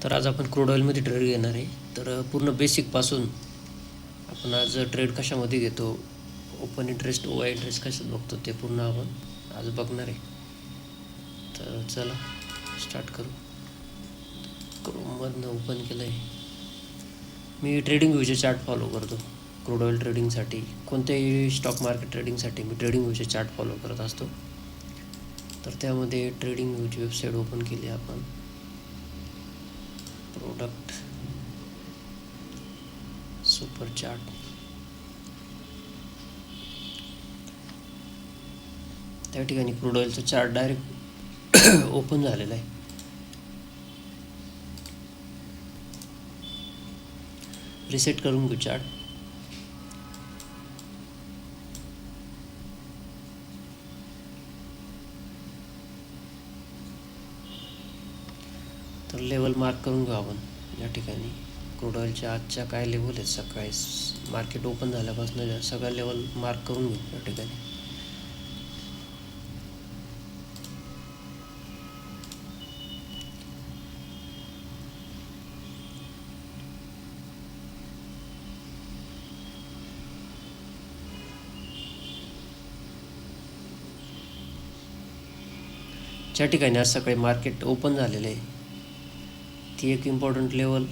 तर आज आपण क्रूड ऑइलमध्ये ट्रेड घेणार आहे. तर पूर्ण बेसिकपासून आपण आज ट्रेड कशामध्ये घेतो, open interest O I interest कशात बघतो ते पूर्ण आपण आज बघणार आहे. तर चला स्टार्ट करू. क्रोममधनं ओपन केलं आहे. मी ट्रेडिंग व्ह्यूचे चार्ट फॉलो करतो. क्रूड ऑइल ट्रेडिंगसाठी, कोणत्याही स्टॉक मार्केट ट्रेडिंगसाठी मी ट्रेडिंग व्ह्यूचे चार्ट फॉलो करत असतो. तर त्यामध्ये ट्रेडिंग व्ह्यूची वेबसाईट ओपन केली आपण. Product super chart. त्या ठिकाणी क्रूड ऑइलचा चार्ट डायरेक्ट ओपन झालेला आहे. रिसेट करून घेऊ चार्ट. तर लेवल मार्क करून घेऊ आपण. या ठिकाणी क्रूड ऑइलच्या आजच्या काय लेवल आहेत, सकाळी मार्केट ओपन झाल्यापासून सगळ्या लेवल मार्क करून घेऊ या ठिकाणी. ज्या ठिकाणी आज सकाळी मार्केट ओपन झालेलं आहे ती एक इम्पॉर्टंट लेवल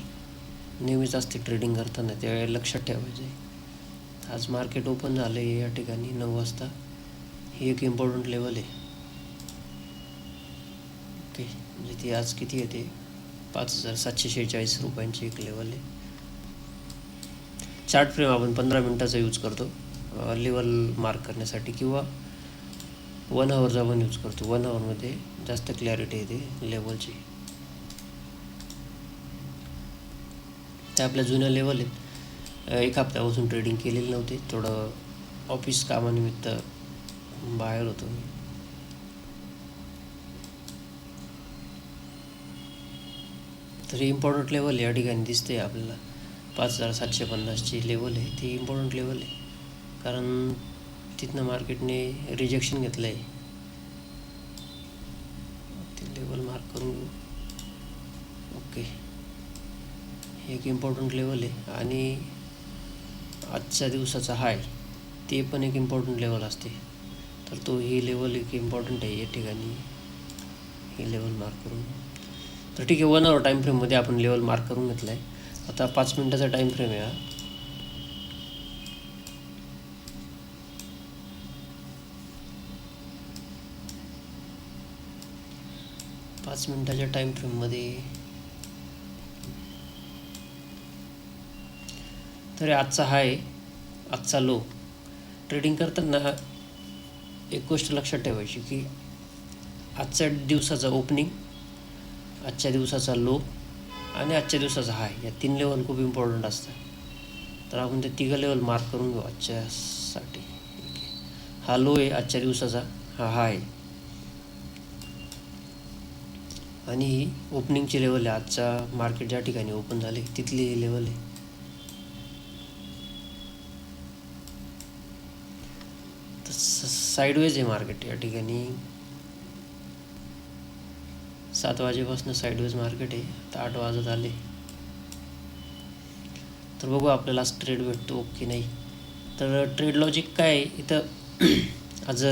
नेहमीच असते ट्रेडिंग करताना, त्यावेळेला लक्षात ठेवायचं आहे. आज मार्केट ओपन झालं आहे या ठिकाणी 9 वाजता. ही एक इम्पॉर्टंट लेवल आहे. ओके, म्हणजे ती आज किती येते, 5,746 रुपयांची एक लेवल आहे. चार्ट फ्रेम आपण 15 मिनटाचा यूज करतो लेवल मार्क करण्यासाठी, किंवा 1 आवरचा पण यूज करतो. 1 आवरमध्ये जास्त क्लॅरिटी येते लेवलची. त्या आपल्या जुन्या लेवल आहेत. 1 हप्त्यापासून ट्रेडिंग केलेली नव्हती, थोडं ऑफिस कामानिमित्त बाहेर होतो मी. तर इम्पॉर्टंट लेवल या ठिकाणी दिसते आपल्याला. 5,750ची लेवल आहे, ती इम्पॉर्टंट लेवल आहे, कारण तिथनं मार्केटने रिजेक्शन घेतलं आहे. ते लेवल मार्क करून घेऊ. ओके, एक इम्पॉर्टंट लेवल आहे. आणि आजच्या दिवसाचा हाय ते पण एक इम्पॉर्टंट लेवल असते. तर तो ही लेवल एक इम्पॉर्टंट आहे. या ठिकाणी ही लेवल मार्क करून. तर ठीक आहे, 1 आवर टाईम फ्रेममध्ये आपण लेवल मार्क करून घेतला आहे. आता 5 मिनटाचा टाईम फ्रेम आहे हा. पाच मिनटाच्या टाईम फ्रेममध्ये तर आजचा हाय, आजचा लो. ट्रेडिंग करताना एक गोष्ट लक्षात ठेवायची की आजच्या दिवसाचा ओपनिंग, आजच्या दिवसाचा लो आणि आजच्या दिवसाचा हाय, या 3 लेवल खूप इम्पॉर्टंट असतात. तर आपण ते 3 लेवल मार्क करून घेऊ आजच्यासाठी. हा लो आहे आजच्या दिवसाचा, हा हाय, आणि ही ओपनिंगची लेवल आहे. आजचा मार्केट ज्या ठिकाणी ओपन झाले तिथली लेवल आहे. तर साईडवेज आहे मार्केट या ठिकाणी. 7 वाजेपासून साईडवेज मार्केट आहे. आता 8 वाजत आले. तर बघू आपल्याला आज ट्रेड भेटतो की नाही. तर ट्रेड लॉजिक काय आहे इथं आज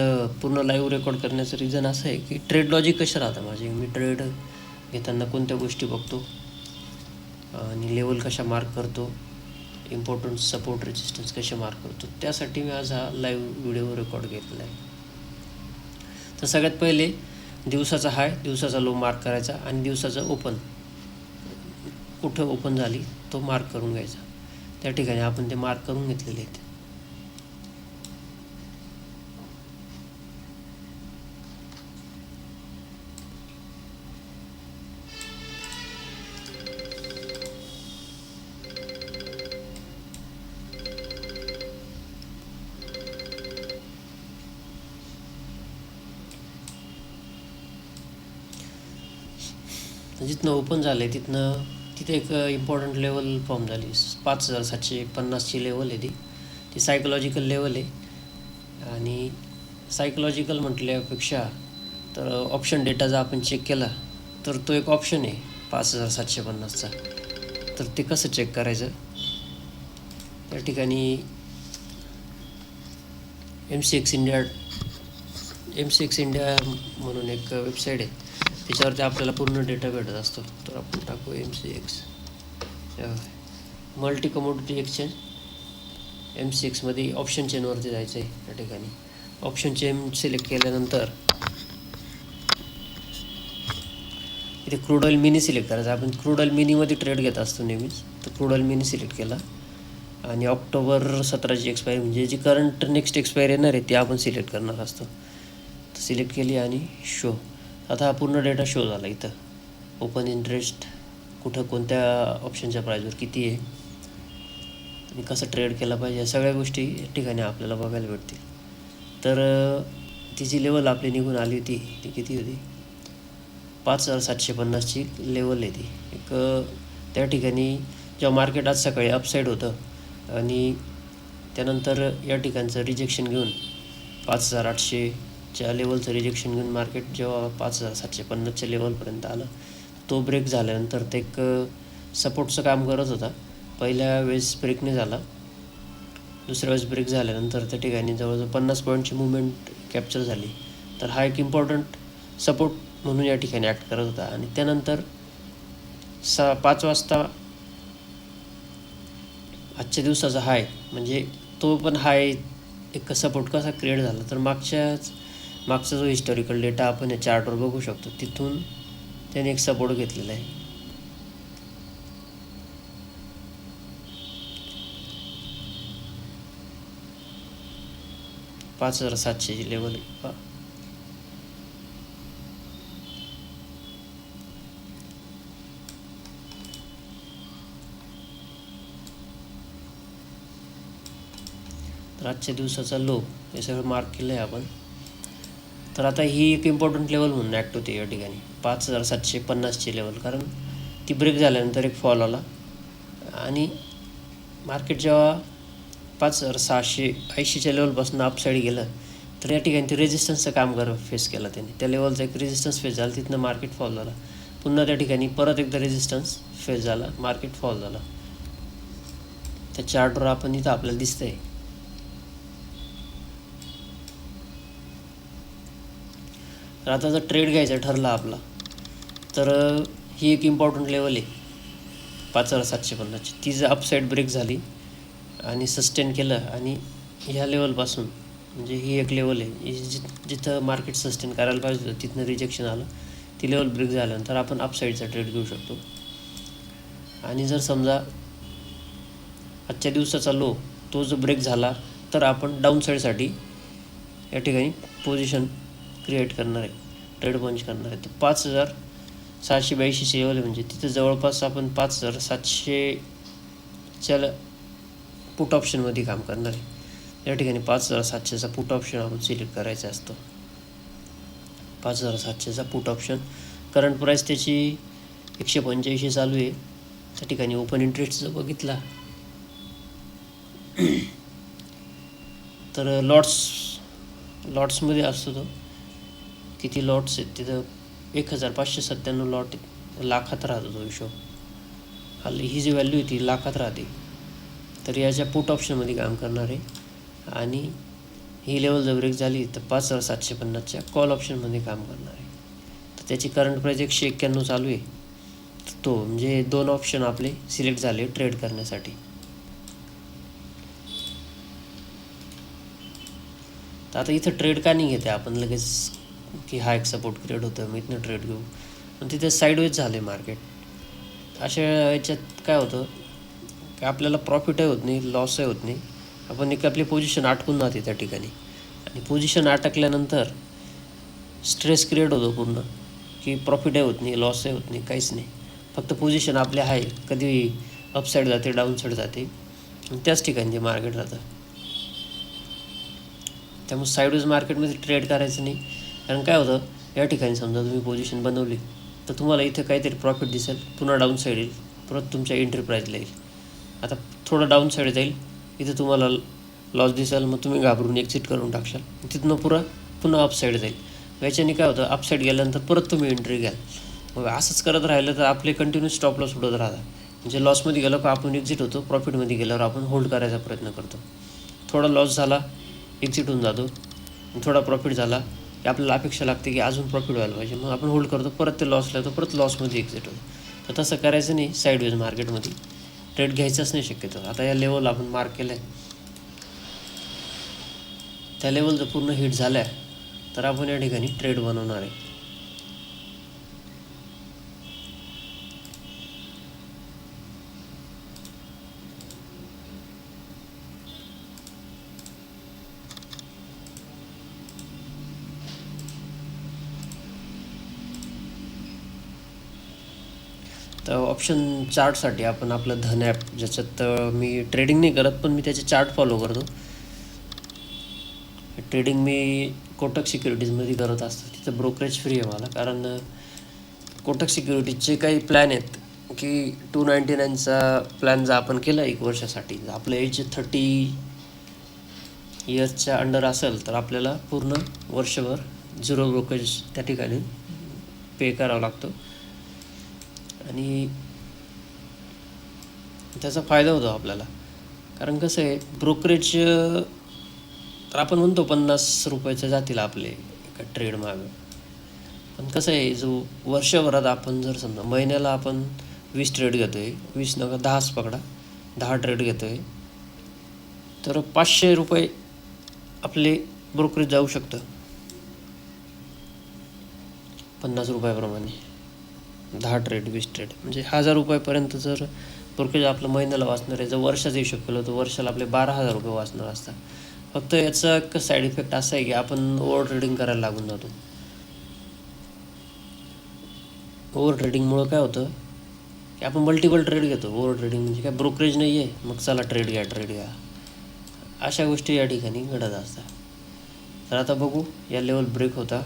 पूर्ण लाईव्ह रेकॉर्ड करण्याचं रिझन असं आहे की ट्रेड लॉजिक कशा राहतं माझे, मी ट्रेड घेताना कोणत्या गोष्टी बघतो आणि लेवल कशा मार्क करतो, इम्पॉर्टंट सपोर्ट रेजिस्टन्स कसे मार्क करतो, त्यासाठी मी आज हा लाईव्ह व्हिडिओ रेकॉर्ड घेतला आहे. तर सगळ्यात पहिले दिवसाचा हाय, दिवसाचा लो मार्क करायचा आणि दिवसाचा ओपन कुठं ओपन झाली तो मार्क करून घ्यायचा. त्या ठिकाणी आपण ते मार्क करून घेतलेले आहेत. जिथनं ओपन झालं आहे तिथे एक इम्पॉर्टंट लेवल फॉर्म झाली. 5,750ची लेवल आहे ती सायकोलॉजिकल लेवल आहे. आणि म्हटल्यापेक्षा तर ऑप्शन डेटा जर आपण चेक केला तर तो एक ऑप्शन आहे 5750चा. तर ते कसं चेक करायचं, त्या ठिकाणी MCX इंडिया म्हणून एक वेबसाईट आहे, त्याच्यावरती आपल्याला पूर्ण डेटा भेटत असतो. तर आपण टाकू MCX मल्टी कमोडिटी एक्सचेंज. MCXमध्ये ऑप्शन चेनवरती जायचं आहे. त्या ठिकाणी ऑप्शन चेन सिलेक्ट केल्यानंतर इथे क्रूड ऑइल मिनी सिलेक्ट करायचं. आपण क्रूड ऑइल मिनीमध्ये ट्रेड घेत असतो नेहमीच. तर क्रूड ऑइल मिनी सिलेक्ट केला आणि ऑक्टोबर 17ची एक्सपायरी, म्हणजे जी करंट नेक्स्ट एक्सपायरी येणार आहे ती आपण सिलेक्ट करणार असतो. तर सिलेक्ट केली आणि शो. आता हा पूर्ण डेटा शो झाला. इथं ओपन इंटरेस्ट, कुठं कोणत्या ऑप्शनच्या प्राईजवर किती आहे आणि कसं ट्रेड केला पाहिजे, या सगळ्या गोष्टी या ठिकाणी आपल्याला बघायला भेटतील. तर ती जी लेवल आपली निघून आली होती ती किती होती, 5750ची लेवल आहे ती. एक त्या ठिकाणी जेव्हा मार्केट आज सकाळी अपसाईड होतं आणि त्यानंतर या ठिकाणचं रिजेक्शन घेऊन 5800च्या लेवलचं रिजेक्शन घेऊन मार्केट जेव्हा 5750च्या लेवलपर्यंत आलं, तो ब्रेक झाल्यानंतर ते एक सपोर्टचं काम करत होता. पहिल्या वेळेस ब्रेक नाही झाला, दुसऱ्या वेळेस ब्रेक झाल्यानंतर त्या ठिकाणी जवळजवळ 50 पॉईंटची मुवमेंट कॅप्चर झाली. तर हा एक इम्पॉर्टंट सपोर्ट म्हणून या ठिकाणी ॲक्ट करत होता. आणि त्यानंतर 5 वाजता आजच्या दिवसाचा हाय, म्हणजे तो पण हाय एक सपोर्ट कसा क्रिएट झाला, तर मागचा जो हिस्टॉरिकल डेटा आपण या चार्टवर बघू शकतो, तिथून त्याने एक सपोर्ट घेतलेला आहे. $5,700ची लेवल आहे. तर आजच्या दिवसाचा लो हे सगळं मार्क केलं आहे आपण. तर आता ही एक इम्पॉर्टंट लेवल म्हणून ॲक्ट होते या ठिकाणी 5750ची लेवल, कारण ती ब्रेक झाल्यानंतर एक फॉल आला आणि मार्केट जेव्हा 5680च्या लेवलपासून अपसाईड गेलं, तर या ठिकाणी ते रेजिस्टन्सचं काम फेस केलं त्याने. त्या लेवलचा एक रेजिस्टन्स फेस झाला, तिथनं मार्केट फॉल झाला. पुन्हा त्या ठिकाणी परत एकदा रेजिस्टन्स फेस झाला, मार्केट फॉल झाला. त्या चार्टवर आपण इथं आपल्याला दिसतंय. तर आता जर ट्रेड घ्यायचा ठरला आपला, तर ही एक इम्पॉर्टंट लेवल आहे 5750ची. ती जर अपसाईड ब्रेक झाली आणि सस्टेन केलं आणि ह्या लेवलपासून, म्हणजे ही एक लेवल आहे जिथं मार्केट सस्टेन करायला पाहिजे होतं, तिथनं रिजेक्शन आलं, ती लेवल ब्रेक झाल्यानंतर आपण अपसाईडचा ट्रेड घेऊ शकतो. आणि जर समजा आजच्या दिवसाचा लो तो जो ब्रेक झाला, तर आपण डाऊन साईडसाठी या ठिकाणी पोझिशन क्रिएट करणार आहे, ट्रेड पंच करणार आहे. तर 5782ची लेवल आहे, म्हणजे तिथं जवळपास आपण 5700च्या पुट ऑप्शनमध्ये काम करणार आहे. या ठिकाणी 5700चा पुट ऑप्शन आपण सिलेक्ट करायचा असतो. 5700चा पुट ऑप्शन, करंट प्राईस त्याची 185 चालू आहे. त्या ठिकाणी ओपन इंटरेस्ट जर बघितला तर लॉट्समध्ये असतो तो. किती लॉट्स आहेत तिथं 1597 लॉट आहेत, लाखात राहतो तो हिशोब. हल्ली ही जी व्हॅल्यू आहे ती लाखात राहते. तर याच्या पुट ऑप्शनमध्ये काम करणार आहे आणि ही लेवल जर ब्रेक झाली तर 5750च्या कॉल ऑप्शनमध्ये काम करणार आहे. तर त्याची करंट प्राईस 191 चालू आहे. तो म्हणजे 2 ऑप्शन आपले सिलेक्ट झाले ट्रेड करण्यासाठी. तर आता इथं ट्रेड का नाही घेते आपण लगेच, की हा एक सपोर्ट क्रिएट होतं, मी इथनं ट्रेड घेऊ, पण तिथे साईडवेज झालं आहे मार्केट. अशा याच्यात काय होतं की आपल्याला प्रॉफिटही होत नाही, लॉसही होत नाही. आपण एक आपली पोझिशन अटकून जाते त्या ठिकाणी, आणि पोझिशन अटकल्यानंतर स्ट्रेस क्रिएट होतो पूर्ण, की प्रॉफिटही होत नाही, लॉसही होत नाही, काहीच नाही. फक्त पोझिशन आपले आहे, कधी अपसाईड जाते, डाऊन साईड जाते, आणि त्याच ठिकाणी ते मार्केट राहतं. त्यामुळे साईडवेज मार्केटमध्ये ट्रेड करायचं नाही. कारण काय होतं, या ठिकाणी समजा तुम्ही पोझिशन बनवली तर तुम्हाला इथं काहीतरी प्रॉफिट दिसेल, पुन्हा डाऊन साईड येईल, परत तुमच्या एंट्री प्राईजला येईल. आता थोडं डाऊन साईड जाईल, इथं तुम्हाला लॉस दिसेल, मग तुम्ही घाबरून एक्झिट करून टाकशाल, तिथनं पुन्हा अपसाईड जाईल. याच्याने काय होतं, अपसाईड गेल्यानंतर परत तुम्ही एंट्री घ्याल, मग असंच करत राहिलं तर आपले कंटिन्यू स्टॉप लॉस उडत राहतात. म्हणजे लॉसमध्ये गेलो का आपण एक्झिट होतो, प्रॉफिटमध्ये गेल्यावर आपण होल्ड करायचा प्रयत्न करतो. थोडा लॉस झाला एक्झिट होऊन जातो, थोडा प्रॉफिट झाला की आपल्याला अपेक्षा लागते की अजून प्रॉफिट व्हायला पाहिजे, मग आपण होल्ड करतो, परत ते लॉसला येतो, परत लॉसमध्ये एक्झिट होतो. तर तसं करायचं नाही. साईडवेज मार्केटमध्ये ट्रेड घ्यायचाच नाही शक्यतो. आता या लेवल आपण मार्क केलं आहे, त्या लेवल जर पूर्ण हिट झाल्या तर आपण या ठिकाणी ट्रेड बनवणार आहे. तर ऑप्शन चार्टसाठी आपण आपलं धन ॲप, ज्याच्यात मी ट्रेडिंग नाही करत पण मी त्याचे चार्ट फॉलो करतो. ट्रेडिंग मी कोटक सिक्युरिटीजमध्ये करत असतो. तिथं ब्रोकरेज फ्री आहे मला, कारण कोटक सिक्युरिटीजचे काही प्लॅन आहेत की 299चा प्लॅन जर आपण केला 1 वर्षासाठी, आपलं एज 30 इयर्सच्या अंडर असेल तर आपल्याला पूर्ण वर्षभर 0 ब्रोकरेज त्या ठिकाणी पे करावा लागतो आणि त्याचा फायदा होतो आपल्याला. कारण कसं आहे, ब्रोकरेज तर आपण म्हणतो 50 रुपयाचे जातील आपले एका ट्रेड मागं, पण कसं आहे, जो वर्षभरात आपण जर समजा महिन्याला आपण 20 ट्रेड घेतो आहे, 20 नका 10च पकडा, 10 ट्रेड घेतो आहे, तर 500 रुपये आपले ब्रोकरेज जाऊ शकतं 50 रुपयाप्रमाणे. 10 ट्रेड 20 ट्रेड म्हणजे 1000 रुपयापर्यंत जर ब्रोकरेज आपलं महिन्याला वाचणार आहे. जर वर्षाचा हिशोब केला तर वर्षाला आपले 12,000 रुपये वाचणार असतात. फक्त याचा एक साईड इफेक्ट असा आहे की आपण ओव्हर ट्रेडिंग करायला लागून जातो. ओव्हर ट्रेडिंगमुळं काय होतं की आपण मल्टिपल ट्रेड घेतो. ओव्हर ट्रेडिंग म्हणजे काय, ब्रोकरेज नाही आहे मग चला ट्रेड घ्या, अशा गोष्टी या ठिकाणी घडत असतात. तर आता बघू या लेवल ब्रेक होता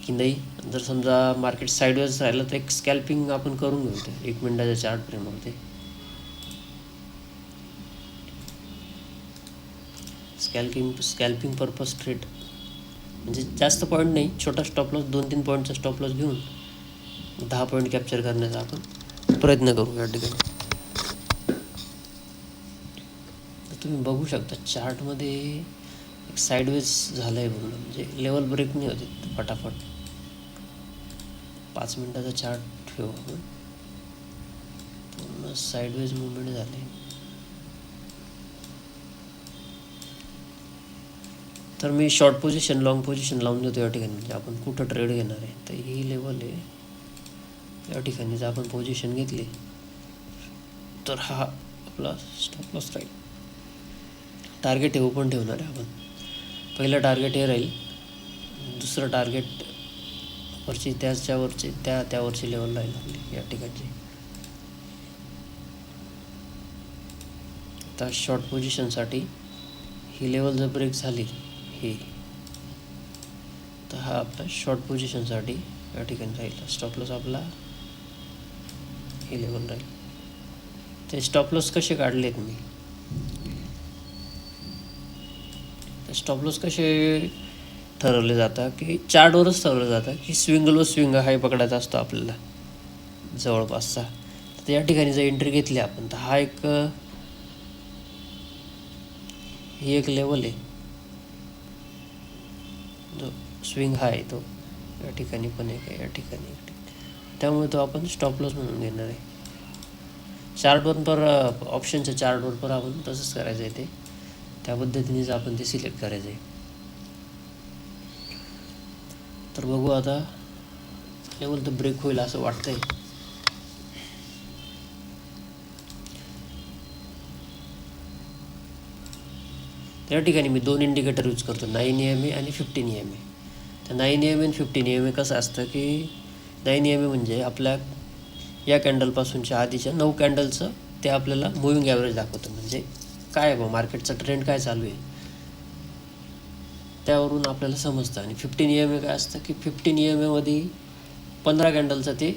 की नाही. जर समजा मार्केट साईडवेज राहिलं तर एक स्कॅल्पिंग आपण करून घेऊ ते 1 मिनिटाच्या चार्ट फ्रेममध्ये. स्कॅल्पिंग पर्पज ट्रेड म्हणजे जास्त पॉईंट नाही, छोटा स्टॉप लॉस, 2-3 पॉईंटचा स्टॉप लॉस घेऊन 10 पॉईंट कॅप्चर करण्याचा आपण प्रयत्न करू या ठिकाणी. तर तुम्ही बघू शकता चार्टमध्ये एक साईडवेज झालं आहे पूर्ण, म्हणजे लेवल ब्रेक नाही होते फटाफट. 5 मिनिटाचा चार्ट ठेवू आपण, पूर्ण साईडवेज मुवमेंट झाले. तर मी शॉर्ट पोझिशन लॉंग पोझिशन लावून देतो या ठिकाणी, म्हणजे आपण कुठं ट्रेड घेणार आहे. तर ही लेवल आहे, या ठिकाणी जर आपण पोझिशन घेतली तर हा आपला स्टॉप लॉस राहील. टार्गेट हे ओपन ठेवणार आहे आपण. पहिलं टार्गेट हे राहील, दुसरं टार्गेट वरची त्यावरची लेवल राहील आपली या ठिकाणची. आता शॉर्ट पोझिशनसाठी ही लेवल जर ब्रेक झाली ही, तर हा आपला शॉर्ट पोझिशनसाठी या ठिकाणी राहील. स्टॉप लॉस आपला ही लेवल राहील. ते स्टॉप लॉस कसे काढलेत मी, तर स्टॉप लॉस कसे ठरवले जातात की चार्टवरच ठरवलं जातं की स्विंग हाय पकडायचा असतो आपल्याला जवळपासचा. तर या ठिकाणी जर एंट्री घेतली आपण तर हा ही एक लेवल आहे, जो स्विंग हाय तो या ठिकाणी पण एक आहे, या ठिकाणी त्यामुळे तो आपण स्टॉप लॉस म्हणून घेणार आहे. चार्टवर पर ऑप्शनच्या चार्टवर पण आपण तसंच करायचं आहे. ते त्या पद्धतीनेच आपण ते सिलेक्ट करायचं आहे. तर बघू आता लेवल तर ब्रेक होईल असं वाटतंय. त्या ठिकाणी मी 2 इंडिकेटर यूज करतो, 9 EMA आणि 15 EMA. तर 9 EMA आणि 15 EMA कसं असतं की 9 EMA म्हणजे आपल्या या कॅन्डलपासूनच्या आधीच्या 9 कॅन्डलचं ते आपल्याला मुव्हिंग ॲव्हरेज दाखवतं. म्हणजे काय आहे मार्केटचा ट्रेंड काय चालू आहे त्यावरून आपल्याला समजतं. आणि 15 EMA काय असतं की 15 EMAमध्ये 15 कॅन्डलचं ते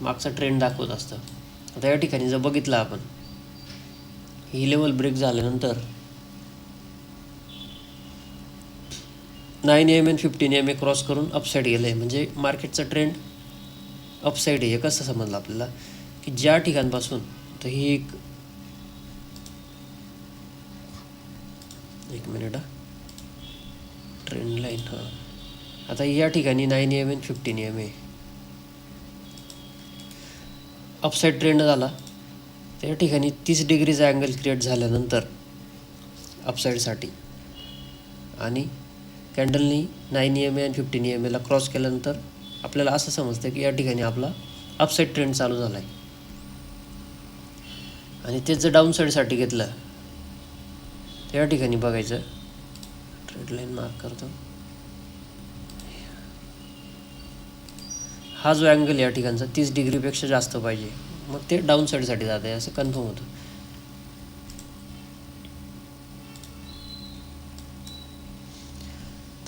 मागचा ट्रेंड दाखवत असतं. आता या ठिकाणी जर बघितलं आपण, ही लेवल ब्रेक झाल्यानंतर 9 EMA 15 EMA क्रॉस करून अपसाईड गेलं आहे, म्हणजे मार्केटचा ट्रेंड अपसाईड आहे. हे कसं समजलं आपल्याला की ज्या ठिकाणपासून, तर ही एक मिनिट ट्रेंड लाईन, आता या ठिकाणी 9 EMA 15 EMA अपसाईड ट्रेंड झाला. त्या ठिकाणी 30 डिग्रीचा अँगल क्रिएट झाल्यानंतर अपसाईडसाठी, आणि कॅन्डलनी 9 EMA आणि 15 EMA क्रॉस केल्यानंतर आपल्याला असं समजतं की या ठिकाणी आपला अपसाईड ट्रेंड चालू झाला आहे. आणि तेच जर डाऊन साईडसाठी घेतलं, त्या ठिकाणी बघायचं, ट्रेड लाईन मार्क करतो, हा जो अँगल या ठिकाणचा 30 डिग्रीपेक्षा जास्त पाहिजे, मग ते डाऊन साईडसाठी जात आहे असं कन्फर्म होतं.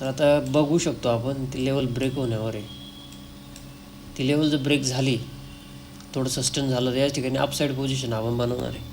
तर आता बघू शकतो आपण, ती लेवल ब्रेक होण्यावर आहे. ती लेवल जर ब्रेक झाली, थोडं सस्टेन झालं, तर या ठिकाणी अपसाईड पोझिशन आपण बनवणार आहे.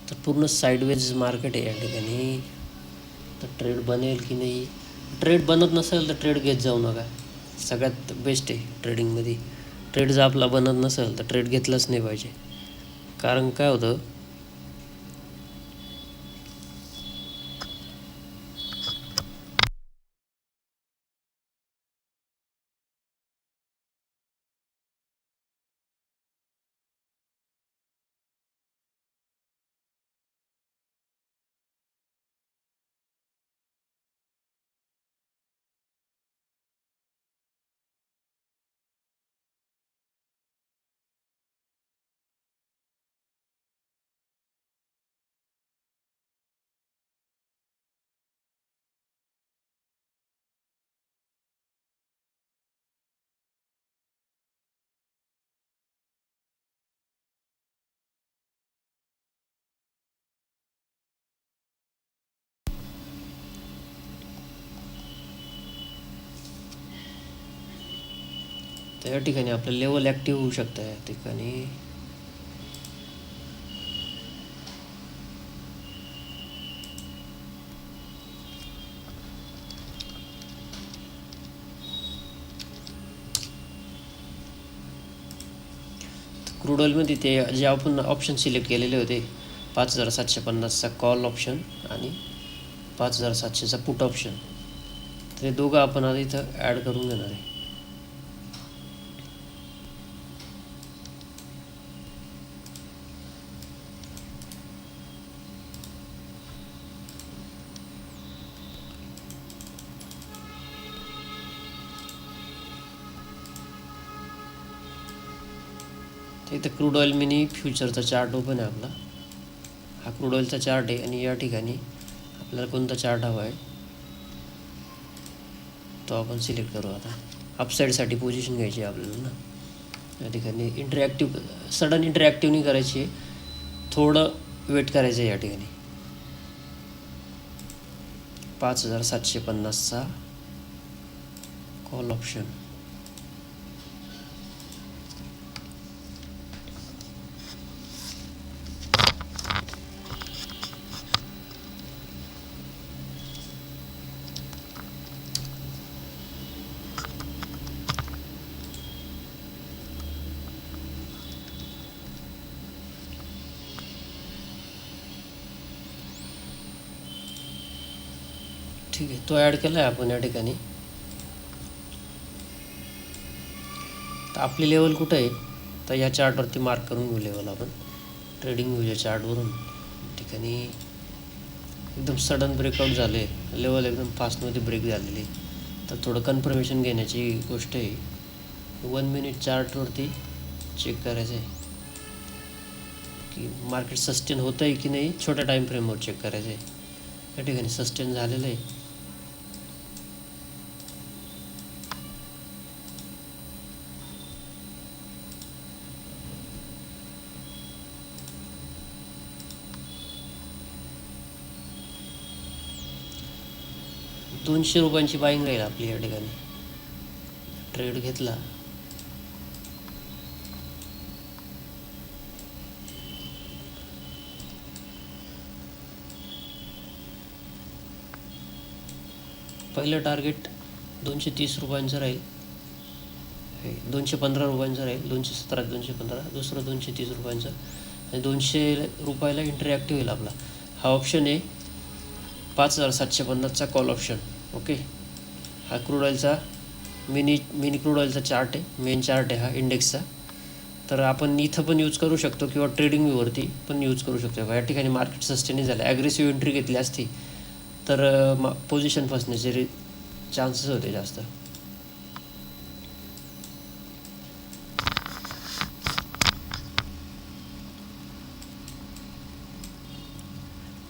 तर पूर्ण साईडवेज मार्केट आहे या ठिकाणी. तर ट्रेड बनेल की नाही, ट्रेड बनत नसेल तर ट्रेड घेत जाऊ नका. सगळ्यात बेस्ट आहे ट्रेडिंगमध्ये. ट्रेड जर आपला बनत नसेल तर ट्रेड घेतलंच नाही पाहिजे. कारण काय होतं, तर या ठिकाणी आपलं लेवल ॲक्टिव्ह होऊ शकतं. या ठिकाणी क्रूड ऑइलमध्ये ते जे आपण ऑप्शन सिलेक्ट केलेले होते, 5750चा कॉल ऑप्शन आणि 5700चा पुट ऑप्शन, ते दोघं आपण आता इथं ॲड करून घेणार आहे. तर इथं क्रूड ऑइल मिनी फ्युचरचा चार्ट ओपन आहे आपला. हा क्रूड ऑइलचा चार्ट आहे, आणि या ठिकाणी आपल्याला कोणता चार्ट हवा आहे तो आपण सिलेक्ट करू. आता अपसाईडसाठी पोझिशन घ्यायची आहे आपल्याला ना. या ठिकाणी सडन इंटरॅक्टिव्ह नाही करायची आहे, थोडं वेट करायचं आहे. या ठिकाणी 5750चा कॉल ऑप्शन. ठीक आहे, तो ॲड केला आहे आपण या ठिकाणी. तर आपली लेवल कुठं आहे, तर या चार्टवरती मार्क करून घेऊ लेवल आपण. ट्रेडिंग व्ह्यूच्या चार्टवरून ठिकाणी एकदम सडन ब्रेकआउट झाले, लेवल एकदम फास्टमध्ये ब्रेक झालेली. तर थोडं कन्फर्मेशन घेण्याची गोष्ट आहे. 1 मिनिट चार्टवरती चेक करायचं आहे की मार्केट सस्टेन होतं आहे की नाही. छोट्या टाईम फ्रेमवर चेक करायचं आहे. या ठिकाणी सस्टेन झालेलं आहे. ₹200 बाईंग राहील आपली या ठिकाणी. ट्रेड घेतला पहिलं टार्गेट ₹230 राहील, ₹215 राहील. 217 215, दुसरं ₹230 आणि ₹200 इंटरॅक्टिव्ह होईल आपला. हा ऑप्शन आहे 5750चा कॉल ऑप्शन. ओके, हा क्रूड ऑइलचा मिनी क्रूड ऑइलचा चार्ट आहे, मेन चार्ट आहे हा इंडेक्सचा. तर आपण इथं पण यूज करू शकतो किंवा ट्रेडिंग व्ह्यूवरती पण यूज करू शकतो. या ठिकाणी मार्केट सस्टेन झालं. ॲग्रेसिव्ह एंट्री घेतली असती तर पोझिशन फसण्याचे चान्सेस होते जास्त.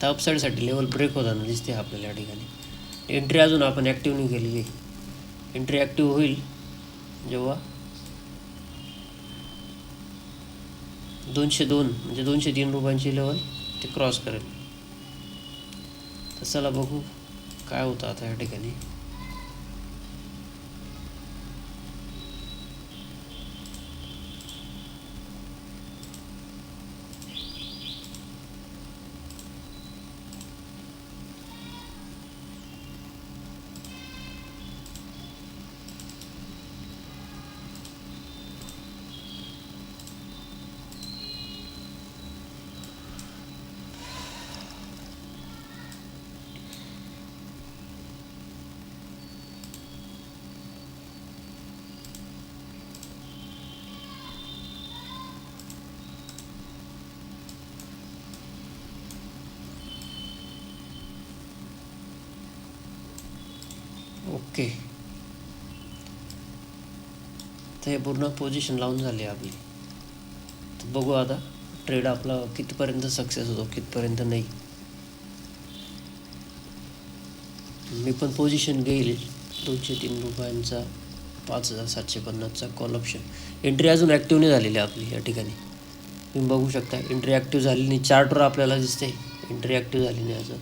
तर अपसाईडसाठी लेवल ब्रेक होताना दिसते आपल्याला या ठिकाणी. एंट्री अजून आपण ॲक्टिव्ह नाही केलेली. एंट्री ॲक्टिव्ह होईल जेव्हा 202 म्हणजे ₹203 लेवल ते क्रॉस करेल. तर चला बघू काय होतं आता या ठिकाणी. ओके, तर हे पूर्ण पोझिशन लावून झाली आपली. तर बघू आता ट्रेड आपला कितपर्यंत सक्सेस होतो, कितपर्यंत नाही. मी पण पोझिशन घेईल ₹203 5750चा कॉल ऑप्शन. एंट्री अजून ॲक्टिव्ह नाही झालेली आपली या ठिकाणी. तुम्ही बघू शकता एंट्री ॲक्टिव्ह झाली नाही. चार्टवर आपल्याला दिसते एंट्री ॲक्टिव्ह झाली नाही अजून.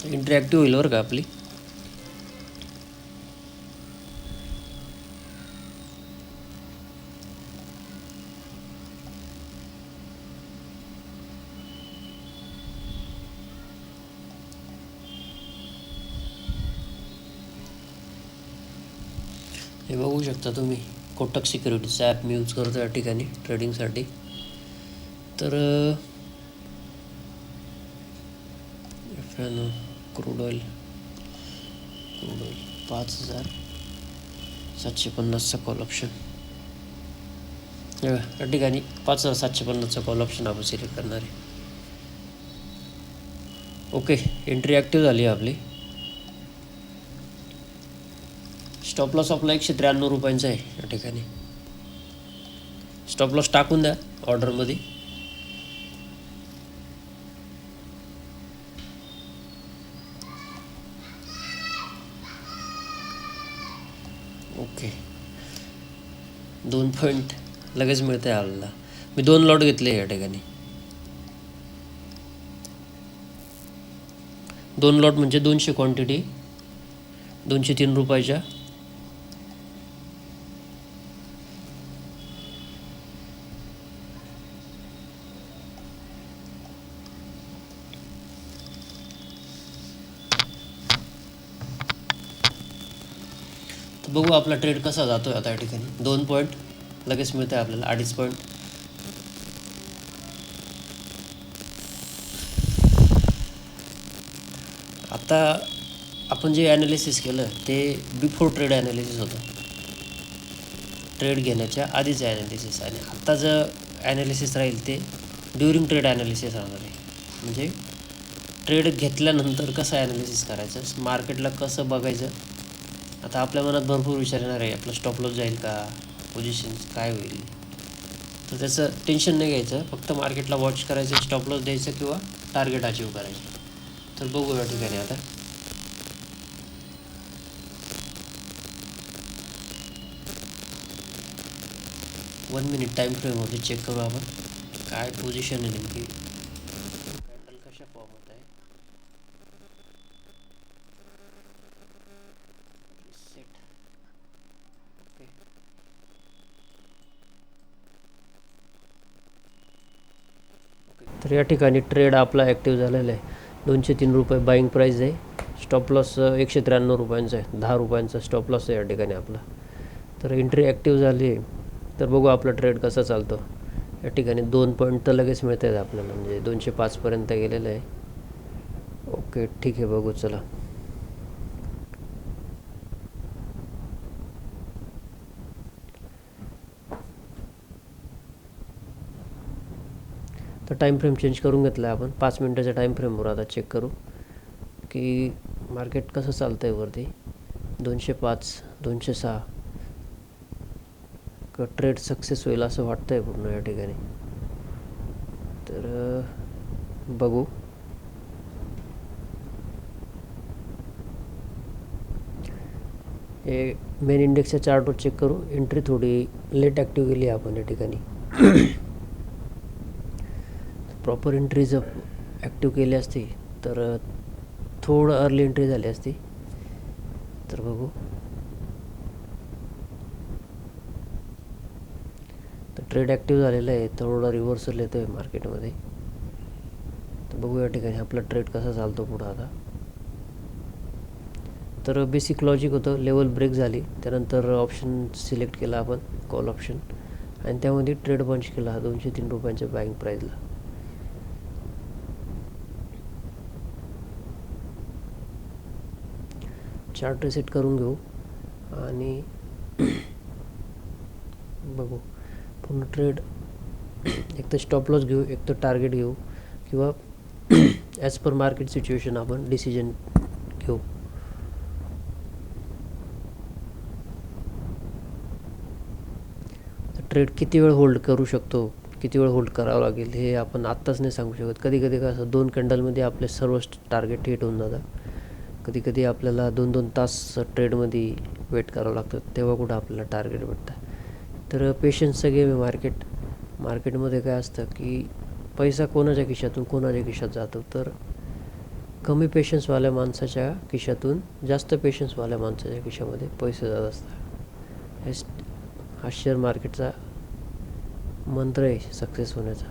एंट्री ॲक्टिव्ह होईल बरं का आपली. हे बघू शकता तुम्ही कोटक सिक्युरिटीजचा ॲप मी यूज करतो या ठिकाणी ट्रेडिंगसाठी. तर क्रूड ऑइल 5750चा कॉल ऑप्शन या ठिकाणी 5750चा कॉल ऑप्शन आपण सिलेक्ट करणार आहे. ओके, एंट्री ॲक्टिव्ह झाली आपली. स्टॉप लॉस आपला ₹193 आहे या ठिकाणी. स्टॉप लॉस टाकून द्या ऑर्डरमध्ये. ओके, 2 पॉईंट लगेच मिळते आपल्याला. मी 2 लॉट घेतले या ठिकाणी. 2 लॉट म्हणजे 200 क्वांटिटी ₹203. बघू आपला ट्रेड कसा जातो आहे आता या ठिकाणी. 2 पॉईंट लगेच मिळतं आहे आपल्याला, 2.5 पॉईंट. आता आपण जे ॲनालिसिस केलं ते बिफोर ट्रेड ॲनालिसिस होतं, ट्रेड घेण्याच्या आधीचं ॲनालिसिस. आणि आत्ता जर ॲनालिसिस राहील ते ड्युरिंग ट्रेड ॲनालिसिस राहणार आहे. म्हणजे ट्रेड घेतल्यानंतर कसं ॲनालिसिस करायचं, मार्केटला कसं बघायचं. आता आपल्या मनात भरपूर विचार येणार आहे, आपलं स्टॉप लॉस जाईल का, पोझिशन्स काय होईल. तर त्याचं टेन्शन नाही घ्यायचं, फक्त मार्केटला वॉच करायचं, स्टॉप लॉस द्यायचं किंवा टार्गेट अचीव करायचं. तर बघू या ठिकाणी आता. वन मिनिट टाईम फ्रेममध्ये चेक करू आपण काय पोझिशन आहे नेमकी, कॅन्डल कशा फॉर्म होत आहे. Set okay. तर या ठिकाणी ट्रेड आपला ॲक्टिव्ह झालेला आहे. 203 रुपये बाईंग प्राईज आहे. स्टॉप लॉस 193 रुपयांचा आहे, 10 रुपयांचा स्टॉप लॉस आहे या ठिकाणी आपला. तर एंट्री ॲक्टिव्ह झाली आहे. तर बघू आपला ट्रेड कसा चालतो. या ठिकाणी 2 पॉईंट तर लगेच मिळत आहेत आपल्याला, म्हणजे 205पर्यंत गेलेलं आहे. ओके ठीक आहे, बघू चला. तर टाईम फ्रेम चेंज करून घेतला आहे आपण. 5 मिनटाच्या टाईम फ्रेमवर आता चेक करू की मार्केट कसं चालतं आहे वरती. 205, 206 ट्रेड सक्सेस होईल असं वाटतं आहे पूर्ण या ठिकाणी. तर बघू. हे मेन इंडेक्सच्या चार्टवर चेक करू. एंट्री थोडी लेट ॲक्टिव्ह केली आहे आपण या ठिकाणी. प्रॉपर एंट्री जर ॲक्टिव्ह केली असती तर थोडं अर्ली एंट्री झाली असती. तर बघू. तर ट्रेड ॲक्टिव्ह झालेलं आहे, थोडा रिव्हर्सल येतो आहे मार्केटमध्ये. तर बघू या ठिकाणी आपला ट्रेड कसा चालतो पुढं आता. तर बेसिक लॉजिक होतं, लेवल ब्रेक झाली त्यानंतर ऑप्शन सिलेक्ट केला आपण, कॉल ऑप्शन, आणि त्यामध्ये ट्रेड बंच केला 203 रुपयांच्या बाईंग प्राईजला. चार्ट रिसेट करून घेऊ आणि बघू पूर्ण ट्रेड. एक तर स्टॉप लॉस घेऊ, एक तर टार्गेट घेऊ, किंवा ॲज पर मार्केट सिच्युएशन आपण डिसिजन घेऊ. ट्रेड किती वेळ होल्ड करू शकतो, किती वेळ होल्ड करावं लागेल हे आपण आत्ताच नाही सांगू शकत. कधी कधी कसं 2 कॅन्डलमध्ये आपले सर्व टार्गेट हिट होऊन जातात. कधी कधी आपल्याला 2-2 तास ट्रेडमध्ये वेट करावं लागतं, तेव्हा कुठं आपल्याला टार्गेट भेटतं. तर पेशन्सचं गेम आहे मार्केटमध्ये. काय असतं की पैसा कोणाच्या खिशातून कोणाच्या खिशात जातो. तर कमी पेशन्सवाल्या माणसाच्या खिशातून जास्त पेशन्सवाल्या माणसाच्या खिशामध्ये पैसे जात असतात. हा शेअर मार्केटचा मंत्र आहे सक्सेस होण्याचा.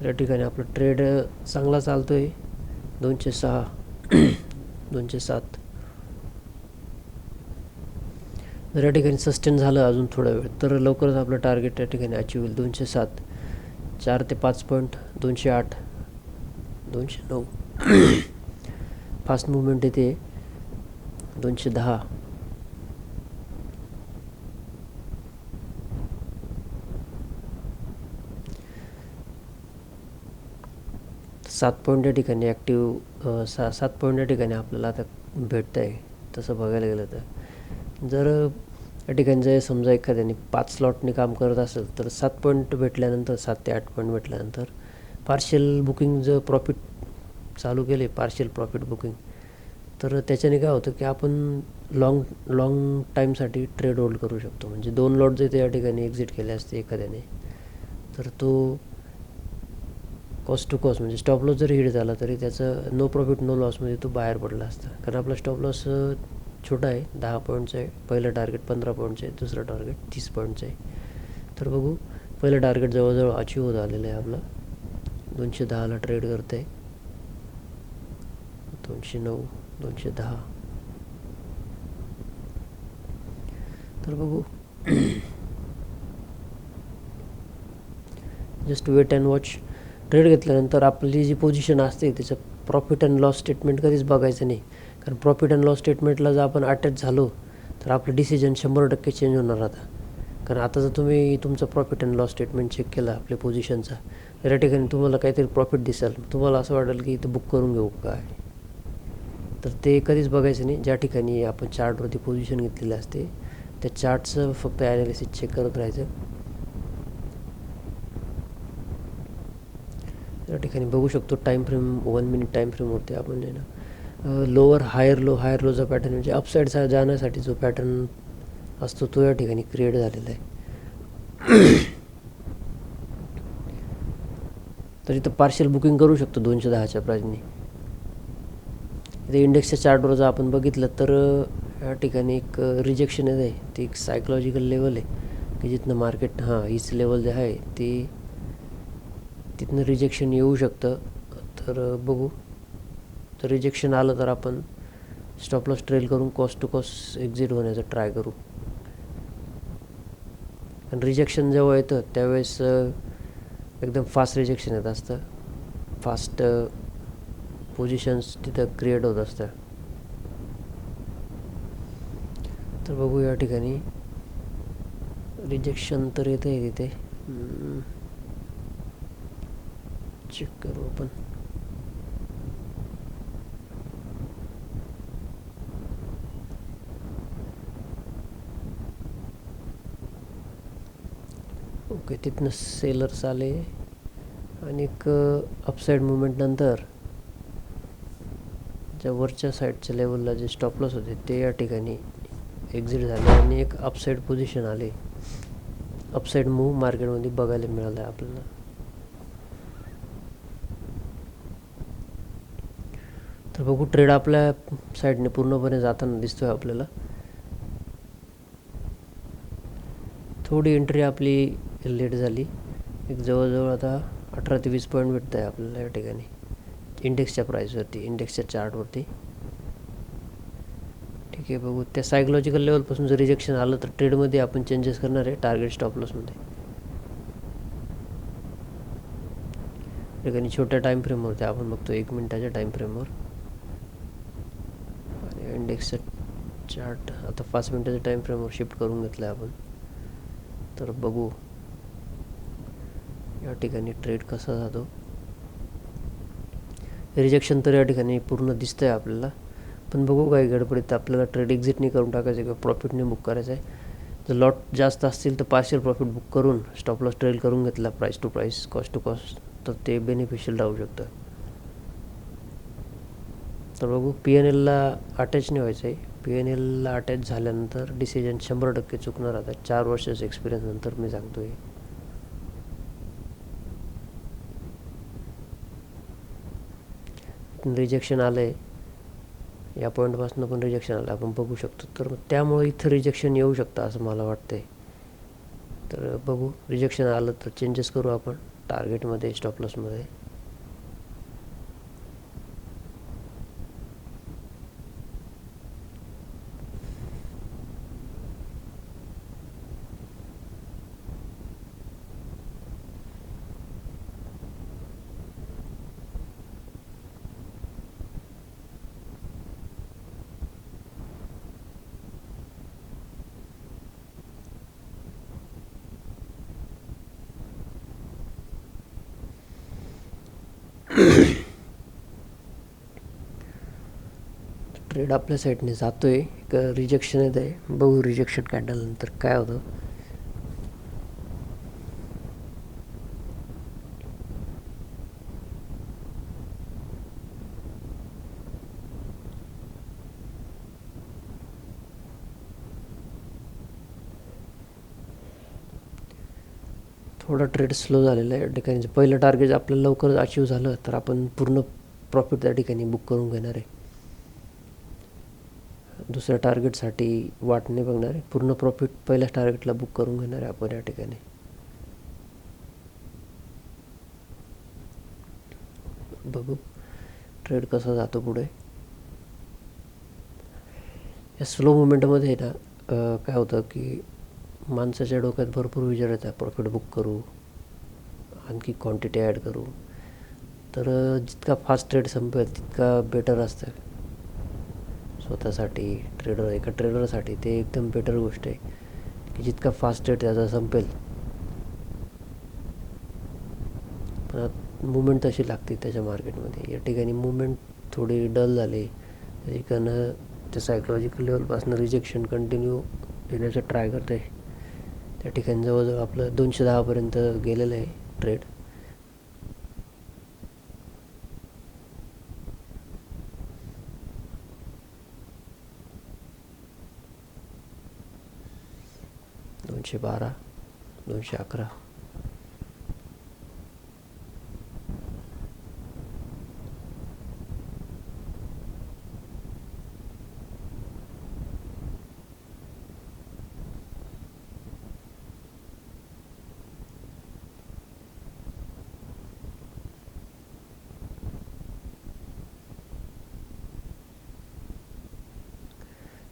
या ठिकाणी आपला ट्रेड चांगला चालतो आहे. 206, 207. जर या ठिकाणी सस्टेन झालं अजून थोडा वेळ तर लवकरच आपलं टार्गेट या ठिकाणी अचीव होईल. 207, 4 ते 5 पॉईंट, 208, 209. फास्ट मुवमेंट येते. 210, 7 पॉईंट या ठिकाणी ॲक्टिव्ह. 7 पॉईंट या ठिकाणी आपल्याला आता भेटतं आहे. तसं बघायला गेलं तर जर या ठिकाणी जर समजा एखाद्याने 5 स्लॉटने काम करत असेल तर 7 पॉईंट भेटल्यानंतर, 7 ते 8 पॉईंट भेटल्यानंतर पार्शियल बुकिंग जर प्रॉफिट चालू केले, पार्शियल प्रॉफिट बुकिंग, तर त्याच्याने काय होतं की आपण लाँग टाईमसाठी ट्रेड होल्ड करू शकतो. म्हणजे 2 लॉट जर त्या ठिकाणी एक्झिट केले असते एखाद्याने, तर तो कॉस्ट टू कॉस्ट म्हणजे स्टॉप लॉस जरी हिट झाला तरी त्याचं नो प्रॉफिट नो लॉसमध्ये तो बाहेर पडला असता. कारण आपला स्टॉप लॉस छोटा आहे, 10 पॉईंटचं आहे. पहिलं टार्गेट 15 पॉईंटचं आहे, दुसरं टार्गेट 30 पॉईंटचं आहे. तर बघू, पहिलं टार्गेट जवळजवळ अचीव होत आलेलं आहे आपलं. 210ला ट्रेड करतं आहे. 209, 210, तर बघू, just wait and watch. Trade घेतल्यानंतर आपली जी पोझिशन असते त्याचं प्रॉफिट अँड लॉस स्टेटमेंट कधीच बघायचं नाही, कारण प्रॉफिट अँड लॉस स्टेटमेंटला जर आपण अटॅच झालो तर आपलं डिसिजन 100% चेंज होणार राहतं. कारण आता जर तुम्ही तुमचं profit and loss statement check केलं आपल्या पोझिशनचा, तर या ठिकाणी तुम्हाला काहीतरी प्रॉफिट दिसेल, तुम्हाला असं वाटेल की इथं बुक करून घेऊ काय, तर ते कधीच बघायचं नाही. ज्या ठिकाणी आपण चार्टवरती पोझिशन घेतलेली असते त्या चार्टचं फक्त ॲनालिसिस चेक करत राहायचं. या ठिकाणी बघू शकतो टाईम फ्रेम 1 मिनिट टाईम फ्रेमवरती आपण आहे ना, लोअर हायर लोचा पॅटर्न म्हणजे अपसाईड जाण्यासाठी जो पॅटर्न असतो तो या ठिकाणी क्रिएट झालेला आहे. तर इथं पार्शियल बुकिंग करू शकतो 210च्या प्राईजने. इथे इंडेक्सच्या चार्टवर जर आपण बघितलं तर या ठिकाणी एक रिजेक्शन येत आहे, ती एक सायकोलॉजिकल लेवल आहे की जिथनं मार्केट हीच लेवल जे आहे ती तिथनं रिजेक्शन येऊ शकतं. तर बघू, तर रिजेक्शन आलं तर आपण स्टॉप लॉस ट्रेल करून कॉस्ट टू कॉस्ट एक्झिट होण्याचा ट्राय करू. आणि रिजेक्शन जेव्हा येतं त्यावेळेस एकदम फास्ट रिजेक्शन येत असतं, फास्ट पोझिशन्स तिथं क्रिएट होत असतं. तर बघू, या ठिकाणी रिजेक्शन तर येतं आहे तिथे, चेक करू आपण. ओके, तिथनं सेलर्स आले आणि एक अपसाईड मुवमेंट नंतर ज्या वरच्या साईडच्या लेवलला जे स्टॉप लॉस होते ते या ठिकाणी एक्झिट झाले आणि एक अपसाईड पोझिशन आले, अपसाईड मूव मार्केटमध्ये बघायला मिळालं आहे आपल्याला. तर बघू, ट्रेड आपल्या साईडने पूर्णपणे जाताना दिसतोय आपल्याला. थोडी एंट्री आपली लेट झाली, एक जवळजवळ आता 18 ते 20 पॉईंट भेटत आहे आपल्याला या ठिकाणी इंडेक्सच्या प्राईसवरती, इंडेक्सच्या चार्टवरती. ठीक आहे, बघू त्या सायकोलॉजिकल लेवलपासून जर रिजेक्शन आलं तर ट्रेडमध्ये आपण चेंजेस करणार आहे टार्गेट स्टॉप लॉसमध्ये. ठिकाणी छोट्या टाईम फ्रेमवरती आपण बघतो 1 मिनिटाच्या टाईम फ्रेमवर, आणि इंडेक्सचा चार्ट आता 5 मिनिटाच्या टाईम फ्रेमवर शिफ्ट करून घेतला आहे आपण. तर बघू या ठिकाणी ट्रेड कसा जातो. रिजेक्शन तर या ठिकाणी पूर्ण दिसतं आहे आपल्याला, पण बघू काही गडबडीत आपल्याला ट्रेड एक्झिट करून टाकायचं किंवा प्रॉफिटने बुक करायचं आहे. जर लॉट जास्त असतील तर पार्शियल प्रॉफिट बुक करून स्टॉप लॉस ट्रेल करून घेतला price to price, cost to cost, तर ते बेनिफिशियल राहू शकतं. तर बघू, PNLला अटॅच नाही व्हायचं आहे. PNLला अटॅच झाल्यानंतर डिसिजन 100% चुकणार. आता 4 वर्षाचा एक्सपिरियन्स नंतर मी सांगतो आहे. रिजेक्शन आलं आहे, या पॉईंटपासून पण रिजेक्शन आलं आपण बघू शकतो. तर त्यामुळे इथं रिजेक्शन येऊ शकतं असं मला वाटतं आहे. तर बघू, रिजेक्शन आलं तर चेंजेस करू आपण टार्गेटमध्ये, स्टॉप लॉसमध्ये. ट्रेड आपल्या साईडने जातोय, एक रिजेक्शन येत आहे. बघू रिजेक्शन कॅन्डल नंतर काय होतं. थोडा ट्रेड स्लो झालेला आहे या ठिकाणी. पहिलं टार्गेट आपल्याला लवकर अचीव झालं तर आपण पूर्ण प्रॉफिट त्या ठिकाणी बुक करून घेणार आहे. दुसऱ्या टार्गेटसाठी वाट नाही बघणार आहे, पूर्ण प्रॉफिट पहिल्याच टार्गेटला बुक करून घेणार आहे आपण या ठिकाणी. बघू ट्रेड कसा जातो पुढे. या स्लो मुवमेंटमध्ये ना काय होतं की माणसाच्या डोक्यात भरपूर विचार येतात, प्रॉफिट बुक करू, आणखी क्वांटिटी ॲड करू. तर जितका फास्ट ट्रेड संपेल तितका बेटर असतं स्वतःसाठी. एका ट्रेडरसाठी ते एकदम बेटर गोष्ट आहे की जितका फास्ट ट्रेड त्याचा संपेल. पण मुवमेंट तशी लागते त्याच्या मार्केटमध्ये. या ठिकाणी मुवमेंट थोडी डल झाली, त्याची कारण त्या सायकोलॉजिकल लेवलपासून रिजेक्शन कंटिन्यू येण्याचा ट्राय करत आहे. त्या ठिकाणी जवळजवळ आपलं 210पर्यंत गेलेलं आहे ट्रेड. $212, $211.